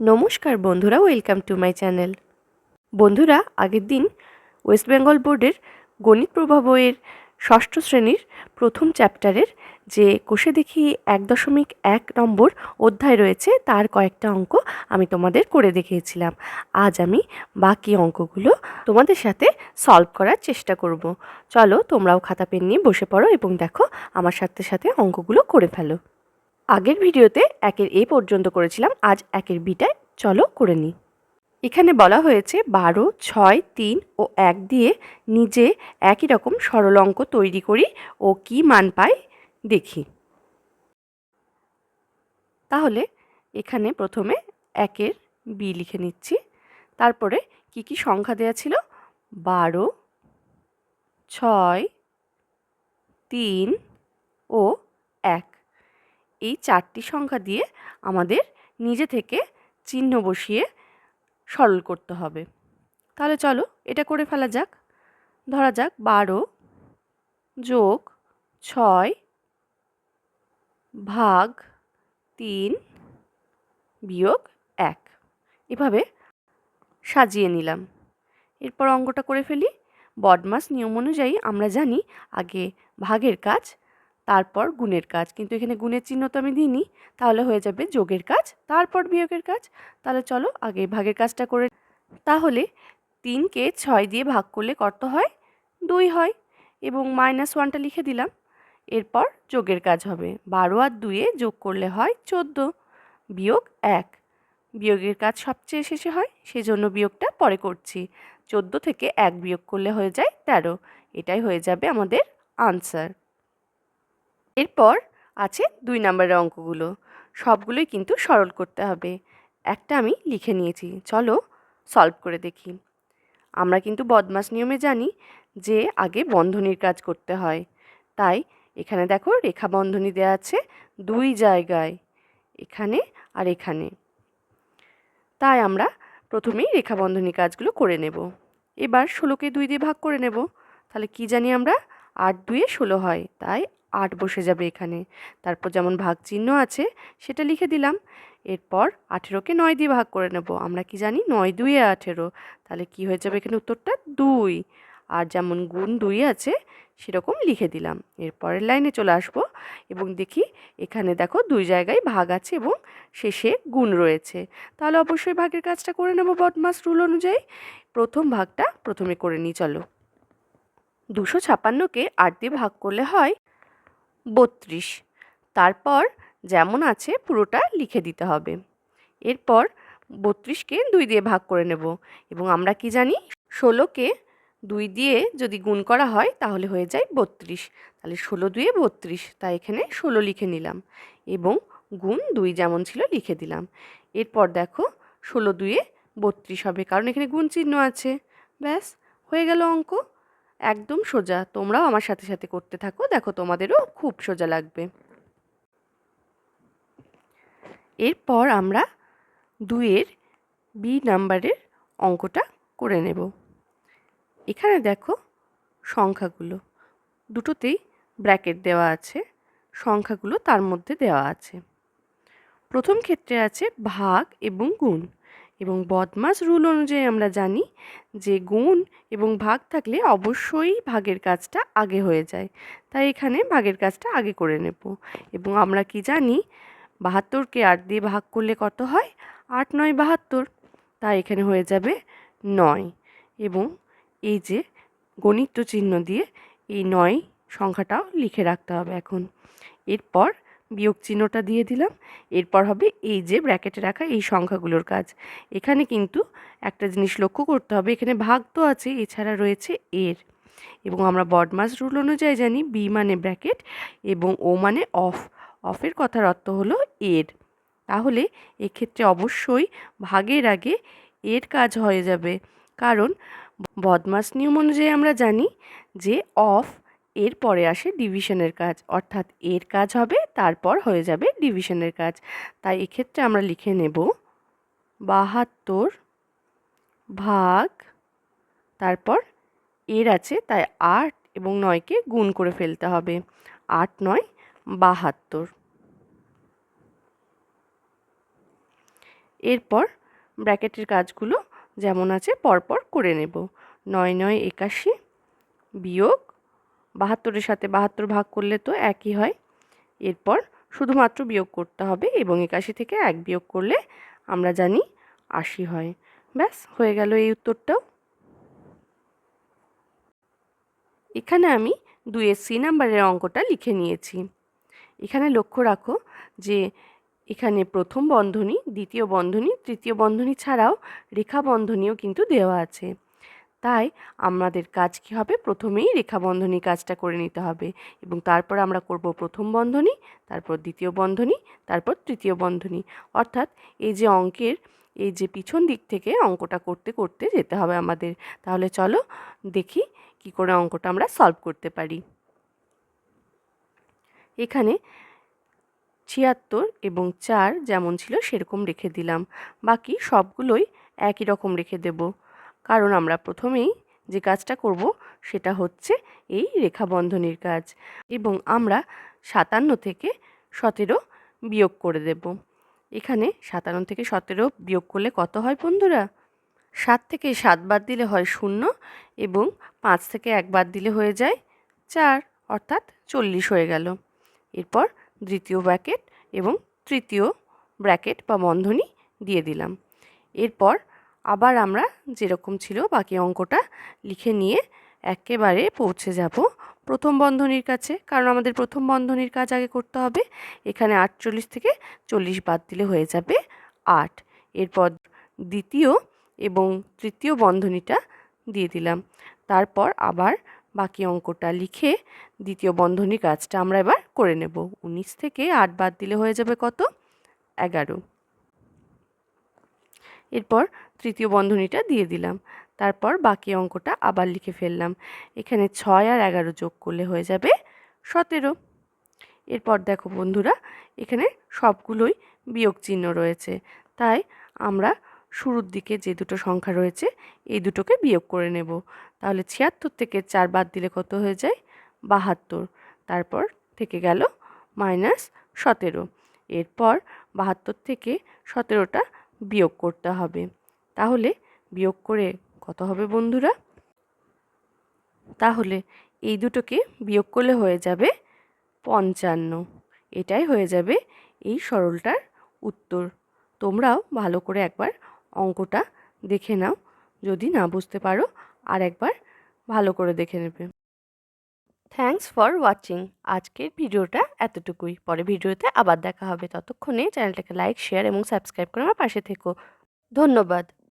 নমস্কার বন্ধুরা, welcome to my channel. বন্ধুরা, আগের দিন ওয়েস্ট বেঙ্গল বোর্ডের গণিত প্রভা বইয়ের ষষ্ঠ শ্রেণীর প্রথম চ্যাপ্টারের যে কোষে দেখি 1.1 নম্বর অধ্যায় রয়েছে তার কয়েকটা অঙ্ক আমি তোমাদের করে দেখিয়েছিলাম। আজ আমি বাকি অঙ্কগুলো তোমাদের সাথে সলভ করার চেষ্টা করব। চলো তোমরাও খাতা পেন নিয়ে বসে পড়ো এবং দেখো আমার সাথে সাথে অঙ্কগুলো করে ফেলো। আগের ভিডিওতে 1-এর এ পর্যন্ত করেছিলাম, আজ 1-এর বিটায় চলো করে নিই। এখানে বলা হয়েছে 12, 6, 3 ও 1 দিয়ে নিজে একই রকম সরল অঙ্ক তৈরি করি ও কি মান পাই দেখি। তাহলে এখানে প্রথমে 1-এর বি লিখে নিচ্ছি। তারপরে কি কি সংখ্যা দেওয়া ছিল? 12, 6, 3 ও 1। এই 4টি সংখ্যা দিয়ে আমাদের নিজে থেকে চিহ্ন বসিয়ে সরল করতে হবে। তাহলে চলো এটা করে ফেলা যাক। ধরা যাক 12 যোগ 6 ভাগ 3 বিয়োগ 1, এভাবে সাজিয়ে নিলাম। এরপর অঙ্কটা করে ফেলি। বদমাস নিয়ম অনুযায়ী আমরা জানি আগে ভাগের কাজ, তারপর গুণের কাজ, কিন্তু এখানে গুণের চিহ্ন তো আমি দিইনি, তাহলে হয়ে যাবে যোগের কাজ তারপর বিয়োগের কাজ। তাহলে চলো আগে ভাগের কাজটা করে। তাহলে 3কে 6 দিয়ে ভাগ করলে কত হয়? 2 হয়, এবং -1টা লিখে দিলাম। এরপর যোগের কাজ হবে। 12 আর 2-এ যোগ করলে হয় 14 বিয়োগ 1। বিয়োগের কাজ সবচেয়ে শেষে হয়, সেজন্য বিয়োগটা পরে করছি। 14 থেকে 1 বিয়োগ করলে হয়ে যায় 13। এটাই হয়ে যাবে আমাদের আনসার। এরপর আছে 2 নম্বরের অঙ্কগুলো। সবগুলোই কিন্তু সরল করতে হবে। একটা আমি লিখে নিয়েছি, চলো সলভ করে দেখি। আমরা কিন্তু বদমাস নিয়মে জানি যে আগে বন্ধনীর কাজ করতে হয়। তাই এখানে দেখো রেখা বন্ধনী দেওয়া আছে 2 জায়গায়, এখানে আর এখানে। তাই আমরা প্রথমেই রেখা বন্ধনী কাজগুলো করে নেব। এবার 16কে 2 দিয়ে ভাগ করে নেব। তাহলে কি জানি আমরা? 8 2-এ 16 হয়, তাই 8 বসে যাবে এখানে। তারপর যেমন ভাগ চিহ্ন আছে সেটা লিখে দিলাম। এরপর 18কে 9 দিয়ে ভাগ করে নেব। আমরা কি জানি? 9 2-এ 18। তাহলে কি হয়ে যাবে এখানে উত্তরটা? 2। আর যেমন গুণ 2 আছে সেরকম লিখে দিলাম। এরপরের লাইনে চলে আসবো এবং দেখি এখানে দেখো 2 জায়গায় ভাগ আছে এবং শেষে গুণ রয়েছে। তাহলে অবশ্যই ভাগের কাজটা করে নেব বদমাস রুল অনুযায়ী। প্রথম ভাগটা প্রথমে করে নিই, চলো। 256কে 8 দিয়ে ভাগ করলে হয় 32। তারপর যেমন আছে পুরোটা লিখে দিতে হবে। এরপর 32কে 2 দিয়ে ভাগ করে নেব এবং আমরা কি জানি? 16কে 2 দিয়ে যদি গুণ করা হয় তাহলে হয়ে যায় 32। তাহলে 16 2-এ 32, তাই এখানে 16 লিখে নিলাম এবং গুণ 2 যেমন ছিল লিখে দিলাম। এরপর দেখো 16 2-এ 32 হবে, কারণ এখানে গুণ চিহ্ন আছে। ব্যাস হয়ে গেল অঙ্ক। একদম সোজা, তোমরাও আমার সাথে সাথে করতে থাকো, দেখো তোমাদেরও খুব সোজা লাগবে। এরপর আমরা 2-এর বি নাম্বারের অঙ্কটা করে নেব। এখানে দেখো সংখ্যাগুলো দুটোতেই ব্র্যাকেট দেওয়া আছে, সংখ্যাগুলো তার মধ্যে দেওয়া আছে। প্রথম ক্ষেত্রে আছে ভাগ এবং গুণ, এবং বদমাস রুল অনুযায়ী আমরা জানি যে গুণ এবং ভাগ থাকলে অবশ্যই ভাগের কাজটা আগে হয়ে যায়। তাই এখানে ভাগের কাজটা আগে করে নেব। এবং আমরা কি জানি? 72কে 8 দিয়ে ভাগ করলে কত হয়? 8 9 72, তাই এখানে হয়ে যাবে 9। এবং এই যে গণিত চিহ্ন দিয়ে এই 9 সংখ্যাটাও লিখে রাখতে হবে এখন। এরপর বিয়োগ চিহ্নটা দিয়ে দিলাম। এরপর হবে এই যে ব্র্যাকেটে রাখা এই সংখ্যাগুলোর কাজ। এখানে কিন্তু একটা জিনিস লক্ষ্য করতে হবে, এখানে ভাগ তো আছে, এছাড়া রয়েছে এর। এবং আমরা বদমাস রুল অনুযায়ী জানি বি মানে ব্র্যাকেট এবং ও মানে অফ। অফের কথার অর্থ হলো এর। তাহলে এক্ষেত্রে অবশ্যই ভাগের আগে এর কাজ হয়ে যাবে, কারণ বদমাস নিয়ম অনুযায়ী আমরা জানি যে অফ এর পরে আসে ডিভিশনের কাজ, অর্থাৎ এর কাজ হবে তারপর হয়ে যাবে ডিভিশনের কাজ। তাই এক্ষেত্রে আমরা লিখে নেব 72 ভাগ, তারপর এর আছে তাই 8 এবং 9কে গুণ করে ফেলতে হবে। 8 9 72। এরপর ব্র্যাকেটের কাজগুলো যেমন আছে পরপর করে নেব। 9 9 81 বিয়োগ 72-এর সাথে 72 ভাগ করলে তো একই হয়। এরপর শুধুমাত্র বিয়োগ করতে হবে এবং 81 থেকে 1 বিয়োগ করলে আমরা জানি 80 হয়। ব্যাস হয়ে গেল এই উত্তরটাও। এখানে আমি 2-এর সি নাম্বারের অঙ্কটা লিখে নিয়েছি। এখানে লক্ষ্য রাখো যে এখানে প্রথম বন্ধনী, দ্বিতীয় বন্ধনী, তৃতীয় বন্ধনী ছাড়াও রেখা বন্ধনীও কিন্তু দেওয়া আছে। তাই আমাদের কাজ কী হবে, প্রথমেই রেখা বন্ধনী কাজটা করে নিতে হবে এবং তারপর আমরা করব প্রথম বন্ধনী, তারপর দ্বিতীয় বন্ধনী, তারপর তৃতীয় বন্ধনী। অর্থাৎ এই যে অঙ্কের এই যে পিছন দিক থেকে অঙ্কটা করতে করতে যেতে হবে আমাদের। তাহলে চলো দেখি কি করে অঙ্কটা আমরা সলভ করতে পারি। এখানে 76 এবং 4 যেমন ছিল সেরকম রেখে দিলাম, বাকি সবগুলোই একই রকম রেখে দেব, কারণ আমরা প্রথমেই যে কাজটা করব সেটা হচ্ছে এই রেখা বন্ধনীর কাজ এবং আমরা 57 থেকে 17 বিয়োগ করে দেব। এখানে 57 থেকে 17 বিয়োগ করলে কত হয় বন্ধুরা? 7 থেকে 7 বাদ দিলে হয় 0 এবং 5 থেকে 1 বাদ দিলে হয়ে যায় 4, অর্থাৎ 40 হয়ে গেল। এরপর দ্বিতীয় ব্র্যাকেট এবং তৃতীয় ব্র্যাকেট বা বন্ধনী দিয়ে দিলাম। এরপর আবার আমরা যেরকম ছিল বাকি অঙ্কটা লিখে নিয়ে একেবারে পৌঁছে যাব প্রথম বন্ধনীর কাছে, কারণ আমাদের প্রথম বন্ধনীর কাজ আগে করতে হবে। এখানে 48 থেকে 40 বাদ দিলে হয়ে যাবে 8। এরপর দ্বিতীয় এবং তৃতীয় বন্ধনীটা দিয়ে দিলাম। তারপর আবার বাকি অঙ্কটা লিখে দ্বিতীয় বন্ধনীর কাজটা আমরা এবার করে নেব। 19 থেকে 8 বাদ দিলে হয়ে যাবে কত? 11। এরপর তৃতীয় বন্ধনীটা দিয়ে দিলাম। তারপর বাকি অঙ্কটা আবার লিখে ফেললাম। এখানে 6 আর 11 যোগ করলে হয়ে যাবে 17। এরপর দেখো বন্ধুরা, এখানে সবগুলোই বিয়োগ চিহ্ন রয়েছে, তাই আমরা শুরুর দিকে যে দুটো সংখ্যা রয়েছে এই দুটোকে বিয়োগ করে নেব। তাহলে 76 থেকে 4 বাদ দিলে কত হয়ে যায়? 72। তারপর থেকে গেল -17। এরপর 72 থেকে 17টা বিয়োগ করতে হবে। তাহলে বিয়োগ করে কত হবে বন্ধুরা? তাহলে এই দুটোকে বিয়োগ করলে হয়ে যাবে 55। এটাই হয়ে যাবে এই সরলটার উত্তর। তোমরাও ভালো করে একবার অঙ্কটা দেখে নাও, যদি না বুঝতে পারো আর একবার ভালো করে দেখে নেবে। Thanks for watching. আজকের ভিডিওটা এতটুকুই। পরে ভিডিওতে আবার দেখা হবে। ততক্ষণে চ্যানেলটাকে লাইক, শেয়ার এবং সাবস্ক্রাইব করে আমার পাশে থেকো। ধন্যবাদ।